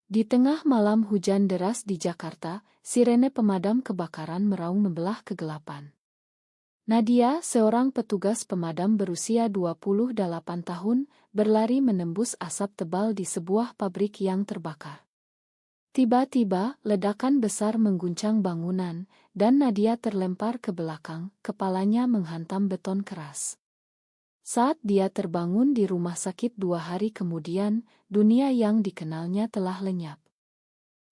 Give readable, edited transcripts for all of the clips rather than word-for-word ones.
Di tengah malam hujan deras di Jakarta, sirene pemadam kebakaran meraung membelah kegelapan. Nadia, seorang petugas pemadam berusia 28 tahun, berlari menembus asap tebal di sebuah pabrik yang terbakar. Tiba-tiba, ledakan besar mengguncang bangunan, dan Nadia terlempar ke belakang, kepalanya menghantam beton keras. Saat dia terbangun di rumah sakit 2 hari kemudian, dunia yang dikenalnya telah lenyap.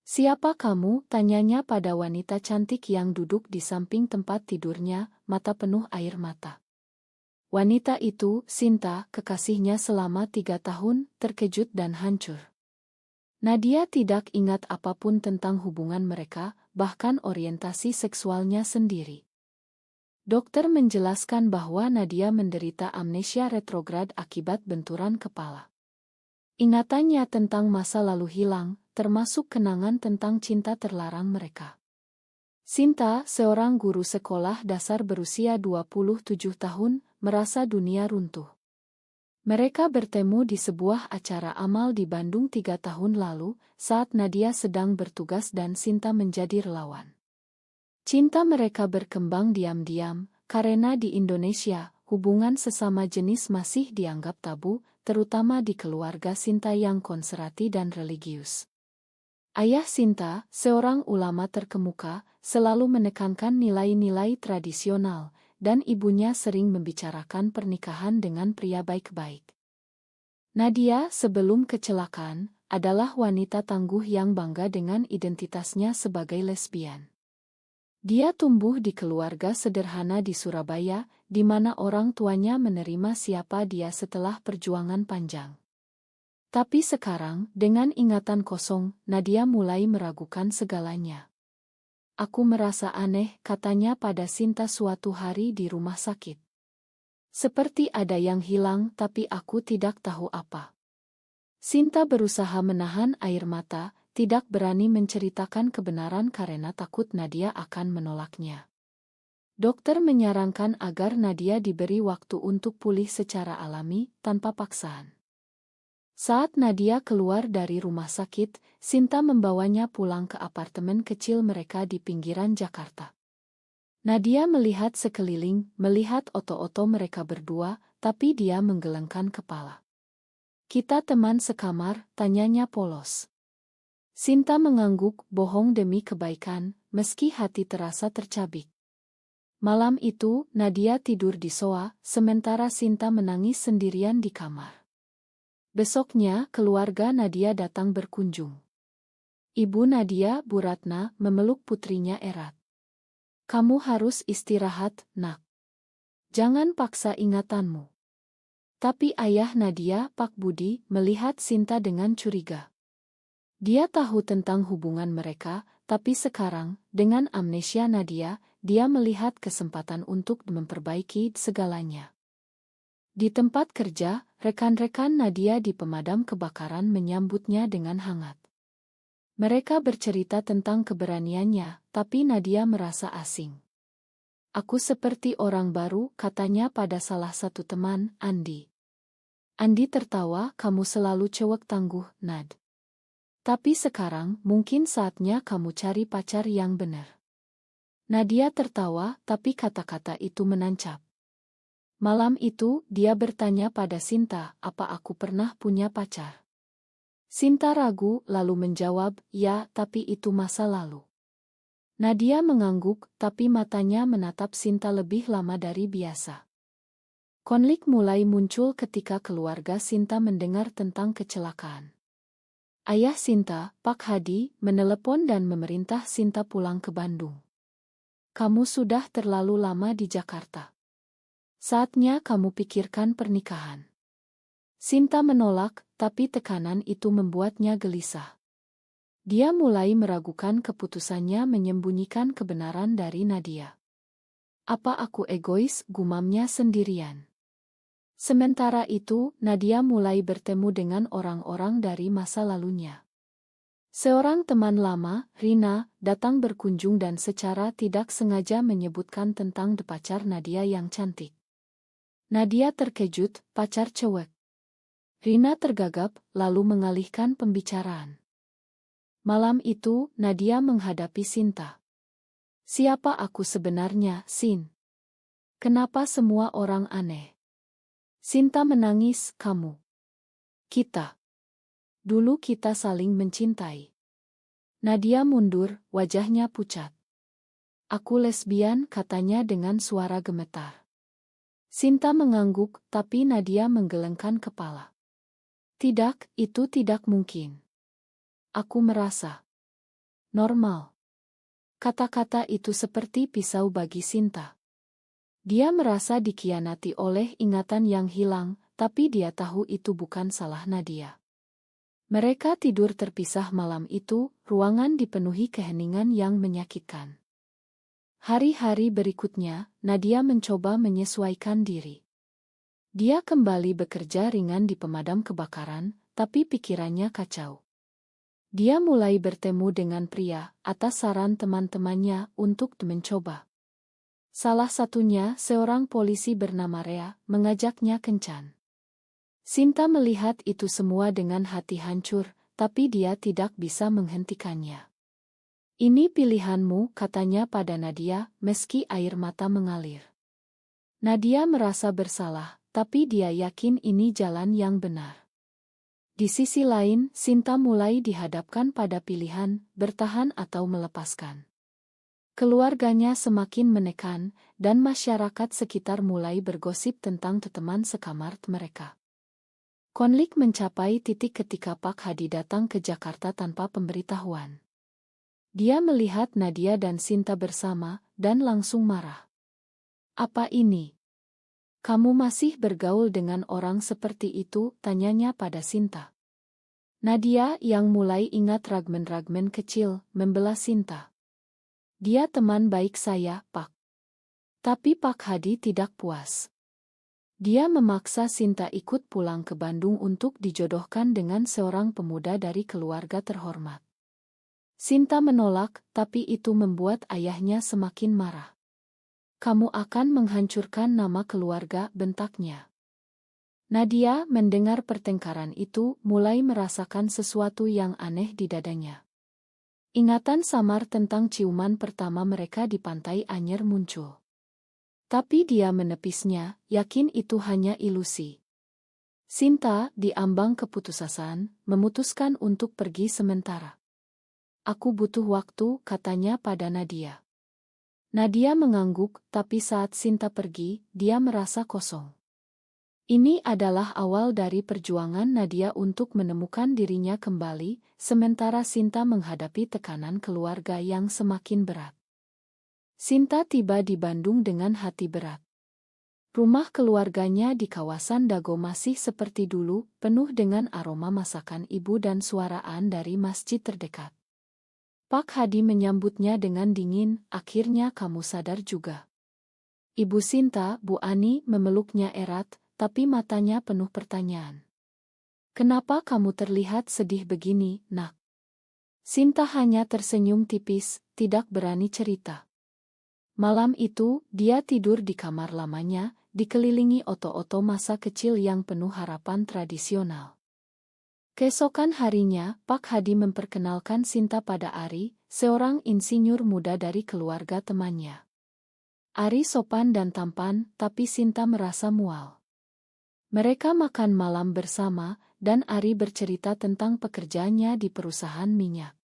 "Siapa kamu?" tanyanya pada wanita cantik yang duduk di samping tempat tidurnya, mata penuh air mata. Wanita itu, Sinta, kekasihnya selama 3 tahun, terkejut dan hancur. Nadia tidak ingat apapun tentang hubungan mereka, bahkan orientasi seksualnya sendiri. Dokter menjelaskan bahwa Nadia menderita amnesia retrograd akibat benturan kepala. Ingatannya tentang masa lalu hilang, termasuk kenangan tentang cinta terlarang mereka. Sinta, seorang guru sekolah dasar berusia 27 tahun, merasa dunia runtuh. Mereka bertemu di sebuah acara amal di Bandung 3 tahun lalu, saat Nadia sedang bertugas dan Sinta menjadi relawan. Cinta mereka berkembang diam-diam, karena di Indonesia, hubungan sesama jenis masih dianggap tabu, terutama di keluarga Sinta yang konservatif dan religius. Ayah Sinta, seorang ulama terkemuka, selalu menekankan nilai-nilai tradisional, dan ibunya sering membicarakan pernikahan dengan pria baik-baik. Nadia, sebelum kecelakaan, adalah wanita tangguh yang bangga dengan identitasnya sebagai lesbian. Dia tumbuh di keluarga sederhana di Surabaya, di mana orang tuanya menerima siapa dia setelah perjuangan panjang. Tapi sekarang, dengan ingatan kosong, Nadia mulai meragukan segalanya. "Aku merasa aneh," katanya pada Sinta suatu hari di rumah sakit. "Seperti ada yang hilang, tapi aku tidak tahu apa." Sinta berusaha menahan air mata, tidak berani menceritakan kebenaran karena takut Nadia akan menolaknya. Dokter menyarankan agar Nadia diberi waktu untuk pulih secara alami, tanpa paksaan. Saat Nadia keluar dari rumah sakit, Sinta membawanya pulang ke apartemen kecil mereka di pinggiran Jakarta. Nadia melihat sekeliling, melihat oto-oto mereka berdua, tapi dia menggelengkan kepala. "Kita teman sekamar?" tanyanya polos. Sinta mengangguk, bohong demi kebaikan, meski hati terasa tercabik. Malam itu, Nadia tidur di sofa, sementara Sinta menangis sendirian di kamar. Besoknya, keluarga Nadia datang berkunjung. Ibu Nadia, Bu Ratna, memeluk putrinya erat. "Kamu harus istirahat, Nak. Jangan paksa ingatanmu." Tapi ayah Nadia, Pak Budi, melihat Sinta dengan curiga. Dia tahu tentang hubungan mereka, tapi sekarang, dengan amnesia Nadia, dia melihat kesempatan untuk memperbaiki segalanya. Di tempat kerja, rekan-rekan Nadia di pemadam kebakaran menyambutnya dengan hangat. Mereka bercerita tentang keberaniannya, tapi Nadia merasa asing. "Aku seperti orang baru," katanya pada salah satu teman, Andi. Andi tertawa, "Kamu selalu cewek tangguh, Nad. Tapi sekarang, mungkin saatnya kamu cari pacar yang benar." Nadia tertawa, tapi kata-kata itu menancap. Malam itu, dia bertanya pada Sinta, "Apa aku pernah punya pacar?" Sinta ragu, lalu menjawab, "Ya, tapi itu masa lalu." Nadia mengangguk, tapi matanya menatap Sinta lebih lama dari biasa. Konflik mulai muncul ketika keluarga Sinta mendengar tentang kecelakaan. Ayah Sinta, Pak Hadi, menelepon dan memerintah Sinta pulang ke Bandung. "Kamu sudah terlalu lama di Jakarta. Saatnya kamu pikirkan pernikahan." Sinta menolak, tapi tekanan itu membuatnya gelisah. Dia mulai meragukan keputusannya menyembunyikan kebenaran dari Nadia. "Apa aku egois?" gumamnya sendirian. Sementara itu, Nadia mulai bertemu dengan orang-orang dari masa lalunya. Seorang teman lama, Rina, datang berkunjung dan secara tidak sengaja menyebutkan tentang pacar Nadia yang cantik. Nadia terkejut, "Pacar cewek?" Rina tergagap, lalu mengalihkan pembicaraan. Malam itu, Nadia menghadapi Sinta. Siapa aku sebenarnya, Sin? Kenapa semua orang aneh? Sinta menangis, kamu. Kita. Dulu kita saling mencintai. Nadia mundur, wajahnya pucat. Aku lesbian, katanya dengan suara gemetar. Sinta mengangguk, tapi Nadia menggelengkan kepala. Tidak, itu tidak mungkin. Aku merasa normal. Kata-kata itu seperti pisau bagi Sinta. Dia merasa dikhianati oleh ingatan yang hilang, tapi dia tahu itu bukan salah Nadia. Mereka tidur terpisah malam itu, ruangan dipenuhi keheningan yang menyakitkan. Hari-hari berikutnya, Nadia mencoba menyesuaikan diri. Dia kembali bekerja ringan di pemadam kebakaran, tapi pikirannya kacau. Dia mulai bertemu dengan pria, atas saran teman-temannya untuk mencoba. Salah satunya, seorang polisi bernama Rea, mengajaknya kencan. Sinta melihat itu semua dengan hati hancur, tapi dia tidak bisa menghentikannya. Ini pilihanmu, katanya pada Nadia, meski air mata mengalir. Nadia merasa bersalah, tapi dia yakin ini jalan yang benar. Di sisi lain, Sinta mulai dihadapkan pada pilihan, bertahan atau melepaskan. Keluarganya semakin menekan, dan masyarakat sekitar mulai bergosip tentang teman sekamar mereka. Konflik mencapai titik ketika Pak Hadi datang ke Jakarta tanpa pemberitahuan. Dia melihat Nadia dan Sinta bersama, dan langsung marah. Apa ini? Kamu masih bergaul dengan orang seperti itu, tanyanya pada Sinta. Nadia yang mulai ingat ragmen-ragmen kecil, membela Sinta. Dia teman baik saya, Pak. Tapi Pak Hadi tidak puas. Dia memaksa Sinta ikut pulang ke Bandung untuk dijodohkan dengan seorang pemuda dari keluarga terhormat. Sinta menolak, tapi itu membuat ayahnya semakin marah. Kamu akan menghancurkan nama keluarga, bentaknya. Nadia mendengar pertengkaran itu, mulai merasakan sesuatu yang aneh di dadanya. Ingatan samar tentang ciuman pertama mereka di Pantai Anyer muncul. Tapi dia menepisnya, yakin itu hanya ilusi. Sinta, di ambang keputusasaan, memutuskan untuk pergi sementara. Aku butuh waktu, katanya pada Nadia. Nadia mengangguk, tapi saat Sinta pergi, dia merasa kosong. Ini adalah awal dari perjuangan Nadia untuk menemukan dirinya kembali, sementara Sinta menghadapi tekanan keluarga yang semakin berat. Sinta tiba di Bandung dengan hati berat. Rumah keluarganya di kawasan Dago masih seperti dulu, penuh dengan aroma masakan ibu dan suaraan dari masjid terdekat. Pak Hadi menyambutnya dengan dingin, akhirnya kamu sadar juga. Ibu Sinta, Bu Ani, memeluknya erat, tapi matanya penuh pertanyaan. Kenapa kamu terlihat sedih begini, nak? Sinta hanya tersenyum tipis, tidak berani cerita. Malam itu, dia tidur di kamar lamanya, dikelilingi oto-oto masa kecil yang penuh harapan tradisional. Keesokan harinya, Pak Hadi memperkenalkan Sinta pada Ari, seorang insinyur muda dari keluarga temannya. Ari sopan dan tampan, tapi Sinta merasa mual. Mereka makan malam bersama, dan Ari bercerita tentang pekerjaannya di perusahaan minyak.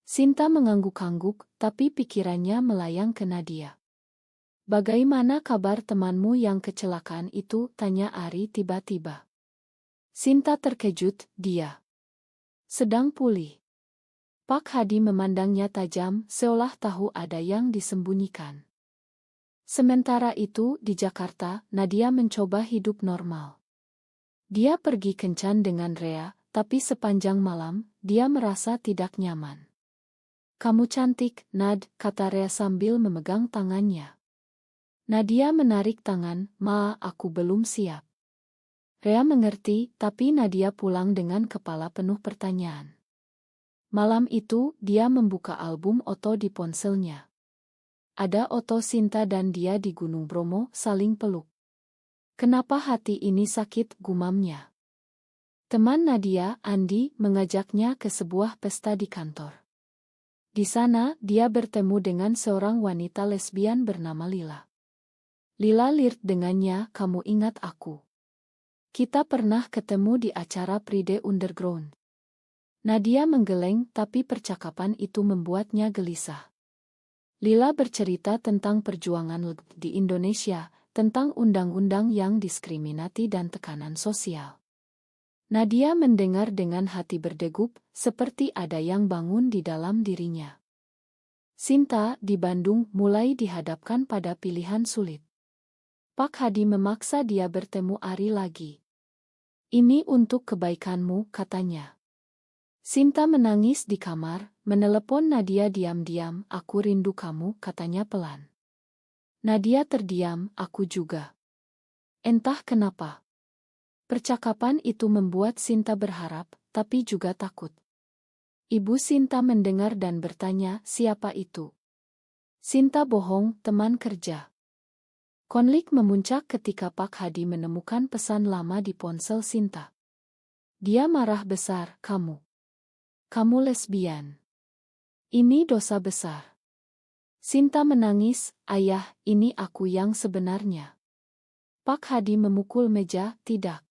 Sinta mengangguk-angguk, tapi pikirannya melayang ke Nadia. Bagaimana kabar temanmu yang kecelakaan itu, tanya Ari tiba-tiba. Sinta terkejut, dia sedang pulih. Pak Hadi memandangnya tajam, seolah tahu ada yang disembunyikan. Sementara itu, di Jakarta, Nadia mencoba hidup normal. Dia pergi kencan dengan Rea, tapi sepanjang malam, dia merasa tidak nyaman. Kamu cantik, Nad, kata Rea sambil memegang tangannya. Nadia menarik tangan, Ma, aku belum siap. Rea mengerti, tapi Nadia pulang dengan kepala penuh pertanyaan. Malam itu, dia membuka album foto di ponselnya. Ada foto Sinta dan dia di Gunung Bromo, saling peluk. Kenapa hati ini sakit, gumamnya. Teman Nadia, Andi, mengajaknya ke sebuah pesta di kantor. Di sana, dia bertemu dengan seorang wanita lesbian bernama Lila. Lila lirt dengannya, "Kamu ingat aku? Kita pernah ketemu di acara Pride Underground." Nadia menggeleng, tapi percakapan itu membuatnya gelisah. Lila bercerita tentang perjuangan LGBT di Indonesia, tentang undang-undang yang diskriminasi dan tekanan sosial. Nadia mendengar dengan hati berdegup, seperti ada yang bangun di dalam dirinya. Sinta, di Bandung, mulai dihadapkan pada pilihan sulit. Pak Hadi memaksa dia bertemu Ari lagi. "Ini untuk kebaikanmu," katanya. Sinta menangis di kamar, menelepon Nadia diam-diam. "Aku rindu kamu," katanya pelan. Nadia terdiam, "Aku juga." Entah kenapa. Percakapan itu membuat Sinta berharap, tapi juga takut. Ibu Sinta mendengar dan bertanya, "Siapa itu?" Sinta bohong, "Teman kerja." Konflik memuncak ketika Pak Hadi menemukan pesan lama di ponsel Sinta. Dia marah besar, Kamu lesbian. Ini dosa besar." Sinta menangis, "Ayah, ini aku yang sebenarnya." Pak Hadi memukul meja, "Tidak.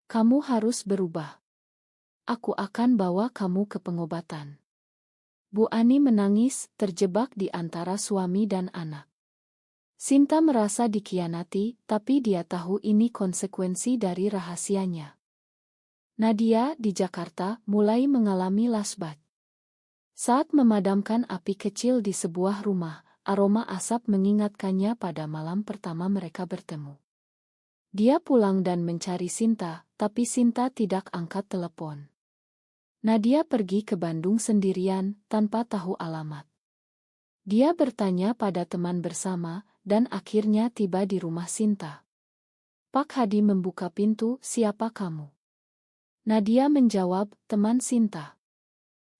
Kamu harus berubah. Aku akan bawa kamu ke pengobatan." Bu Ani menangis, terjebak di antara suami dan anak. Sinta merasa dikhianati, tapi dia tahu ini konsekuensi dari rahasianya. Nadia, di Jakarta, mulai mengalami lasbat. Saat memadamkan api kecil di sebuah rumah, aroma asap mengingatkannya pada malam pertama mereka bertemu. Dia pulang dan mencari Sinta, tapi Sinta tidak angkat telepon. Nadia pergi ke Bandung sendirian, tanpa tahu alamat. Dia bertanya pada teman bersama, dan akhirnya tiba di rumah Sinta. Pak Hadi membuka pintu, "Siapa kamu?" Nadia menjawab, "Teman Sinta."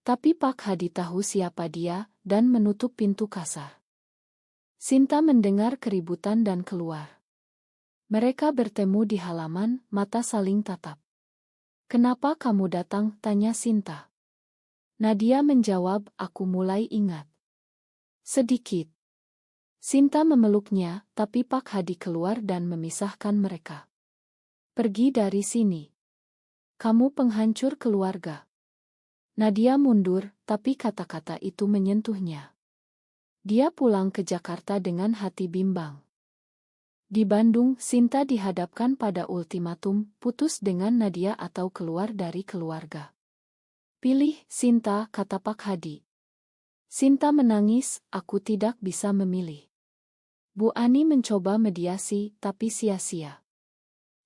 Tapi Pak Hadi tahu siapa dia, dan menutup pintu kasar. Sinta mendengar keributan dan keluar. Mereka bertemu di halaman, mata saling tatap. "Kenapa kamu datang?" tanya Sinta. Nadia menjawab, "Aku mulai ingat sedikit." Sinta memeluknya, tapi Pak Hadi keluar dan memisahkan mereka. "Pergi dari sini. Kamu penghancur keluarga." Nadia mundur, tapi kata-kata itu menyentuhnya. Dia pulang ke Jakarta dengan hati bimbang. Di Bandung, Sinta dihadapkan pada ultimatum, putus dengan Nadia atau keluar dari keluarga. "Pilih, Sinta," kata Pak Hadi. Sinta menangis, "Aku tidak bisa memilih." Bu Ani mencoba mediasi, tapi sia-sia.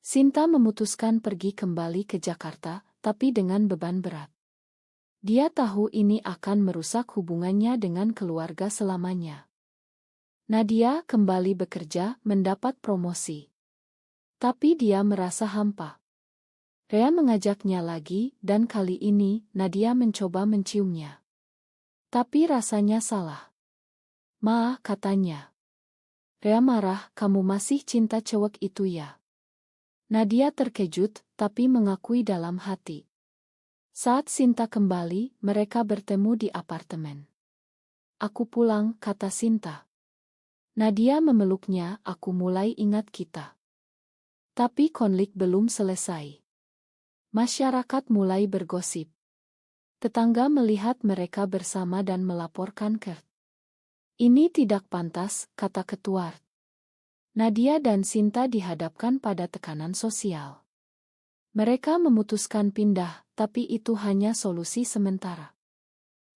Sinta memutuskan pergi kembali ke Jakarta, tapi dengan beban berat. Dia tahu ini akan merusak hubungannya dengan keluarga selamanya. Nadia kembali bekerja, mendapat promosi. Tapi dia merasa hampa. Rea mengajaknya lagi, dan kali ini Nadia mencoba menciumnya. Tapi rasanya salah. "Ma," katanya. Rea marah, "Kamu masih cinta cewek itu ya?" Nadia terkejut, tapi mengakui dalam hati. Saat Sinta kembali, mereka bertemu di apartemen. "Aku pulang," kata Sinta. Nadia memeluknya, "Aku mulai ingat kita." Tapi konflik belum selesai. Masyarakat mulai bergosip. Tetangga melihat mereka bersama dan melaporkan ke. "Ini tidak pantas," kata ketua RT. Nadia dan Sinta dihadapkan pada tekanan sosial. Mereka memutuskan pindah, tapi itu hanya solusi sementara.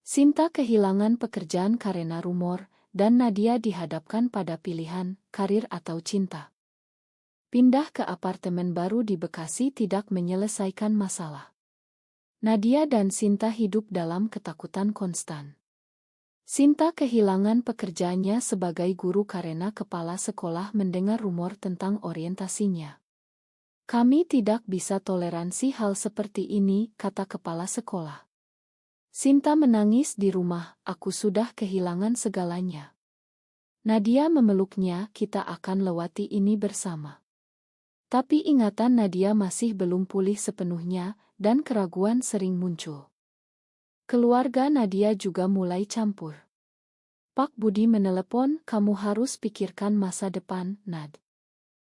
Sinta kehilangan pekerjaan karena rumor, dan Nadia dihadapkan pada pilihan, karir atau cinta. Pindah ke apartemen baru di Bekasi tidak menyelesaikan masalah. Nadia dan Sinta hidup dalam ketakutan konstan. Sinta kehilangan pekerjaannya sebagai guru karena kepala sekolah mendengar rumor tentang orientasinya. "Kami tidak bisa toleransi hal seperti ini," kata kepala sekolah. Sinta menangis di rumah, "Aku sudah kehilangan segalanya." Nadia memeluknya, "Kita akan lewati ini bersama." Tapi ingatan Nadia masih belum pulih sepenuhnya, dan keraguan sering muncul. Keluarga Nadia juga mulai campur. Pak Budi menelepon, kamu harus pikirkan masa depan, Nad.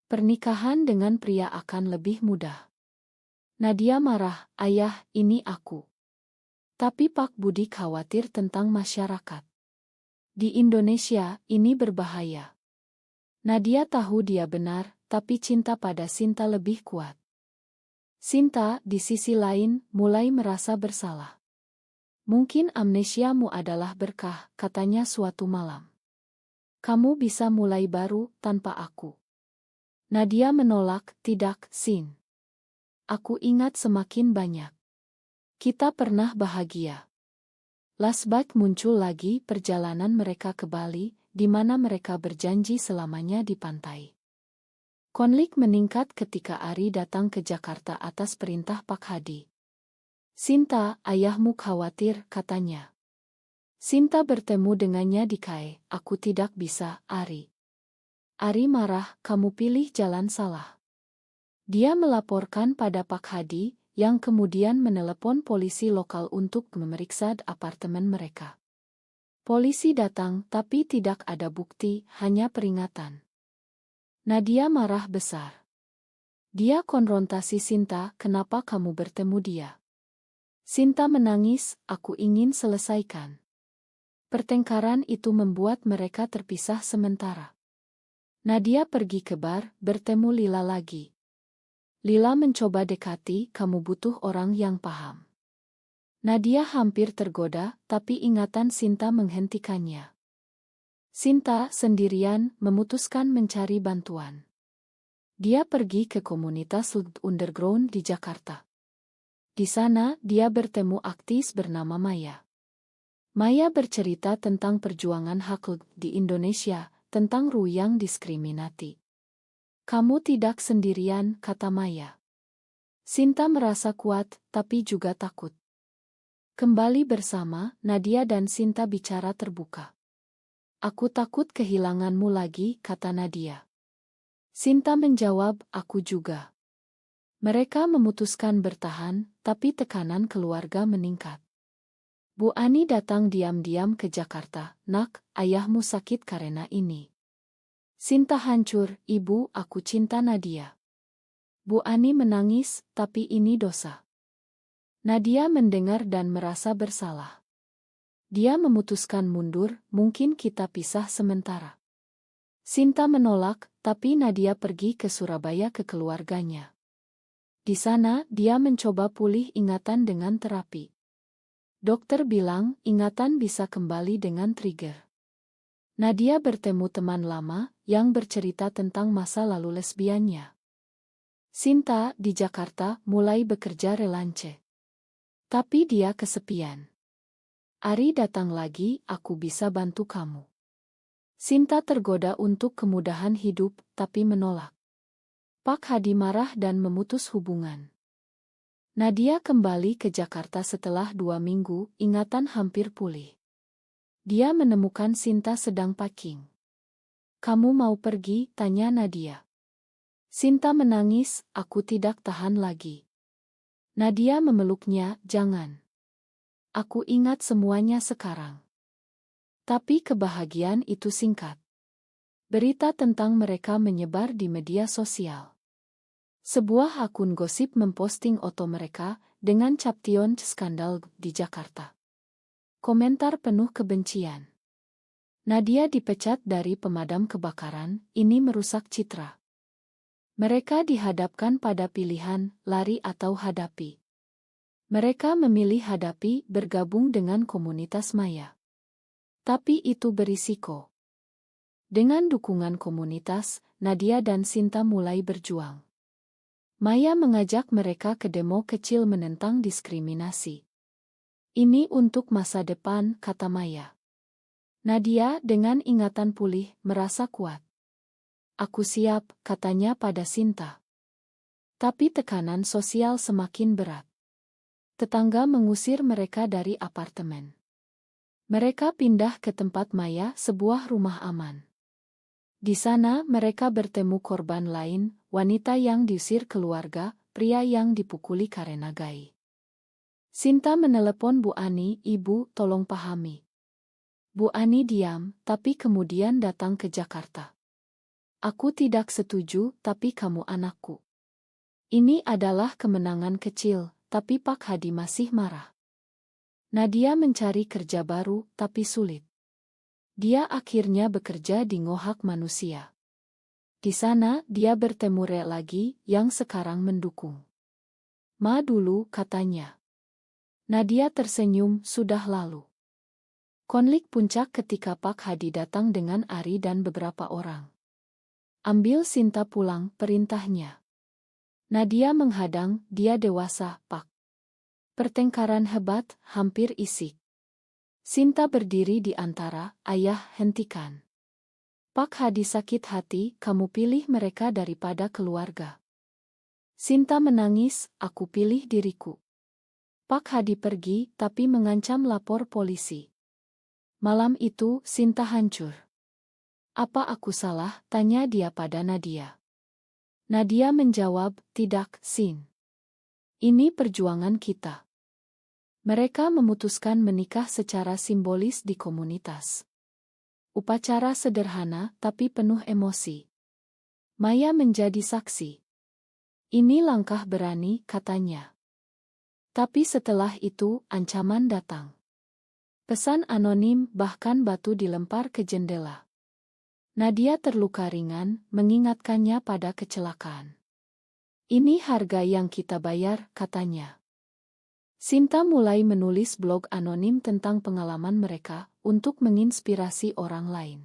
Pernikahan dengan pria akan lebih mudah. Nadia marah, ayah, ini aku. Tapi Pak Budi khawatir tentang masyarakat. Di Indonesia, ini berbahaya. Nadia tahu dia benar, tapi cinta pada Sinta lebih kuat. Sinta, di sisi lain, mulai merasa bersalah. Mungkin amnesiamu adalah berkah, katanya suatu malam. Kamu bisa mulai baru, tanpa aku. Nadia menolak, tidak, Sin. Aku ingat semakin banyak. Kita pernah bahagia. Flashback muncul lagi perjalanan mereka ke Bali, di mana mereka berjanji selamanya di pantai. Konflik meningkat ketika Ari datang ke Jakarta atas perintah Pak Hadi. Sinta, ayahmu khawatir, katanya. Sinta bertemu dengannya di KAI, aku tidak bisa, Ari. Ari marah, kamu pilih jalan salah. Dia melaporkan pada Pak Hadi, yang kemudian menelepon polisi lokal untuk memeriksa apartemen mereka. Polisi datang, tapi tidak ada bukti, hanya peringatan. Nadia marah besar. Dia konfrontasi Sinta, kenapa kamu bertemu dia? Sinta menangis, aku ingin selesaikan. Pertengkaran itu membuat mereka terpisah sementara. Nadia pergi ke bar, bertemu Lila lagi. Lila mencoba dekati, kamu butuh orang yang paham. Nadia hampir tergoda, tapi ingatan Sinta menghentikannya. Sinta sendirian memutuskan mencari bantuan. Dia pergi ke komunitas underground di Jakarta. Di sana, dia bertemu aktivis bernama Maya. Maya bercerita tentang perjuangan hak di Indonesia, tentang Ru yang diskriminasi. Kamu tidak sendirian, kata Maya. Sinta merasa kuat, tapi juga takut. Kembali bersama, Nadia dan Sinta bicara terbuka. Aku takut kehilanganmu lagi, kata Nadia. Sinta menjawab, aku juga. Mereka memutuskan bertahan, tapi tekanan keluarga meningkat. Bu Ani datang diam-diam ke Jakarta. Nak, ayahmu sakit karena ini. Sinta hancur, ibu, aku cinta Nadia. Bu Ani menangis, tapi ini dosa. Nadia mendengar dan merasa bersalah. Dia memutuskan mundur, mungkin kita pisah sementara. Sinta menolak, tapi Nadia pergi ke Surabaya ke keluarganya. Di sana, dia mencoba pulih ingatan dengan terapi. Dokter bilang, ingatan bisa kembali dengan trigger. Nadia bertemu teman lama, yang bercerita tentang masa lalu lesbiannya. Sinta, di Jakarta, mulai bekerja relance. Tapi dia kesepian. Ari datang lagi, aku bisa bantu kamu. Sinta tergoda untuk kemudahan hidup, tapi menolak. Pak Hadi marah dan memutus hubungan. Nadia kembali ke Jakarta setelah 2 minggu, ingatan hampir pulih. Dia menemukan Sinta sedang packing. Kamu mau pergi? Tanya Nadia. Sinta menangis, aku tidak tahan lagi. Nadia memeluknya, jangan. Aku ingat semuanya sekarang. Tapi kebahagiaan itu singkat. Berita tentang mereka menyebar di media sosial. Sebuah akun gosip memposting foto mereka dengan caption skandal di Jakarta. Komentar penuh kebencian. Nadia dipecat dari pemadam kebakaran, ini merusak citra. Mereka dihadapkan pada pilihan, lari atau hadapi. Mereka memilih hadapi, bergabung dengan komunitas Maya. Tapi itu berisiko. Dengan dukungan komunitas, Nadia dan Sinta mulai berjuang. Maya mengajak mereka ke demo kecil menentang diskriminasi. Ini untuk masa depan, kata Maya. Nadia dengan ingatan pulih, merasa kuat. Aku siap, katanya pada Sinta. Tapi tekanan sosial semakin berat. Tetangga mengusir mereka dari apartemen. Mereka pindah ke tempat Maya, sebuah rumah aman. Di sana mereka bertemu korban lain, wanita yang diusir keluarga, pria yang dipukuli karena gay. Sinta menelepon Bu Ani, "Ibu, tolong pahami." Bu Ani diam, tapi kemudian datang ke Jakarta. "Aku tidak setuju, tapi kamu anakku." Ini adalah kemenangan kecil, tapi Pak Hadi masih marah. Nadia mencari kerja baru, tapi sulit. Dia akhirnya bekerja di Ngohak Manusia. Di sana dia bertemu Re lagi, yang sekarang mendukung. "Ma dulu," katanya. Nadia tersenyum, "Sudah lalu." Konflik puncak ketika Pak Hadi datang dengan Ari dan beberapa orang. "Ambil Sinta pulang," perintahnya. Nadia menghadang, "Dia dewasa, Pak." Pertengkaran hebat, hampir isik. Sinta berdiri di antara, "Ayah, hentikan. Pak Hadi sakit hati, kamu pilih mereka daripada keluarga." Sinta menangis, "Aku pilih diriku." Pak Hadi pergi, tapi mengancam lapor polisi. Malam itu, Sinta hancur. "Apa aku salah?" tanya dia pada Nadia. Nadia menjawab, "Tidak, Sin. Ini perjuangan kita." Mereka memutuskan menikah secara simbolis di komunitas. Upacara sederhana tapi penuh emosi. Maya menjadi saksi. "Ini langkah berani," katanya. Tapi setelah itu, ancaman datang. Pesan anonim, bahkan batu dilempar ke jendela. Nadia terluka ringan, mengingatkannya pada kecelakaan. "Ini harga yang kita bayar," katanya. Sinta mulai menulis blog anonim tentang pengalaman mereka, untuk menginspirasi orang lain.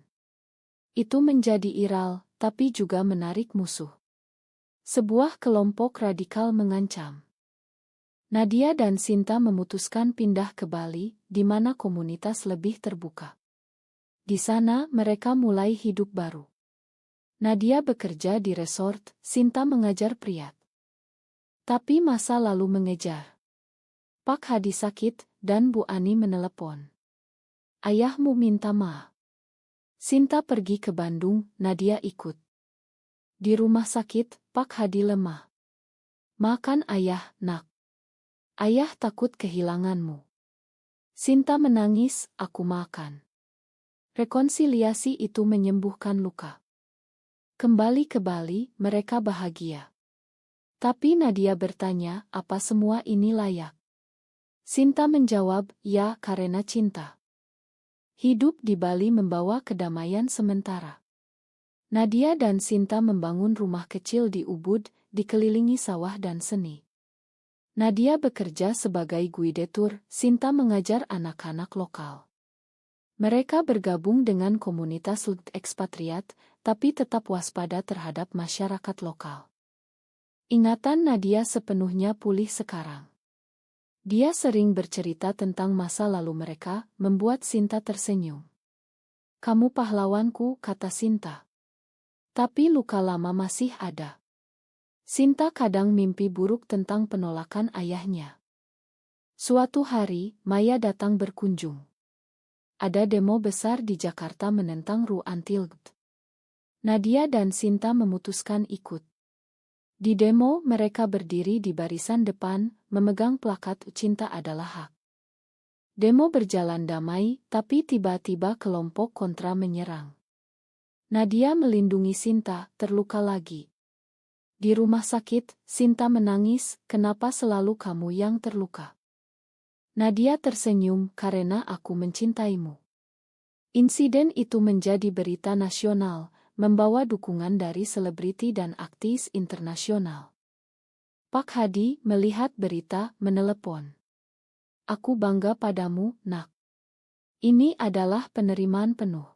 Itu menjadi viral, tapi juga menarik musuh. Sebuah kelompok radikal mengancam. Nadia dan Sinta memutuskan pindah ke Bali, di mana komunitas lebih terbuka. Di sana mereka mulai hidup baru. Nadia bekerja di resort, Sinta mengajar priat. Tapi masa lalu mengejar. Pak Hadi sakit, dan Bu Ani menelepon. "Ayahmu minta maaf." Sinta pergi ke Bandung, Nadia ikut. Di rumah sakit, Pak Hadi lemah. "Makan ayah, nak. Ayah takut kehilanganmu." Sinta menangis, "Aku makan." Rekonsiliasi itu menyembuhkan luka. Kembali ke Bali, mereka bahagia. Tapi Nadia bertanya, apa semua ini layak? Sinta menjawab, "Ya, karena cinta." Hidup di Bali membawa kedamaian sementara. Nadia dan Sinta membangun rumah kecil di Ubud, dikelilingi sawah dan seni. Nadia bekerja sebagai guide tour, Sinta mengajar anak-anak lokal. Mereka bergabung dengan komunitas ekspatriat, tapi tetap waspada terhadap masyarakat lokal. Ingatan Nadia sepenuhnya pulih sekarang. Dia sering bercerita tentang masa lalu mereka, membuat Sinta tersenyum. "Kamu pahlawanku," kata Sinta. Tapi luka lama masih ada. Sinta kadang mimpi buruk tentang penolakan ayahnya. Suatu hari, Maya datang berkunjung. Ada demo besar di Jakarta menentang RUU Anti-LGBT. Nadia dan Sinta memutuskan ikut. Di demo, mereka berdiri di barisan depan, memegang plakat "Cinta adalah hak". Demo berjalan damai, tapi tiba-tiba kelompok kontra menyerang. Nadia melindungi Sinta, terluka lagi. Di rumah sakit, Sinta menangis, "Kenapa selalu kamu yang terluka?" Nadia tersenyum, "Karena aku mencintaimu." Insiden itu menjadi berita nasional, membawa dukungan dari selebriti dan aktivis internasional. Pak Hadi melihat berita, menelepon. "Aku bangga padamu, nak. Ini adalah penerimaan penuh."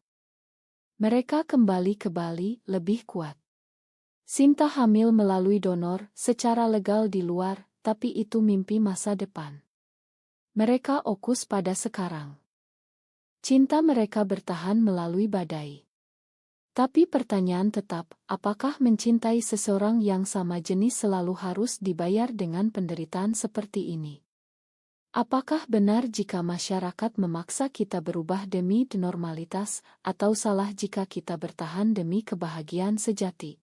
Mereka kembali ke Bali, lebih kuat. Sinta hamil melalui donor, secara legal di luar, tapi itu mimpi masa depan. Mereka fokus pada sekarang. Cinta mereka bertahan melalui badai. Tapi pertanyaan tetap, apakah mencintai seseorang yang sama jenis selalu harus dibayar dengan penderitaan seperti ini? Apakah benar jika masyarakat memaksa kita berubah demi normalitas, atau salah jika kita bertahan demi kebahagiaan sejati?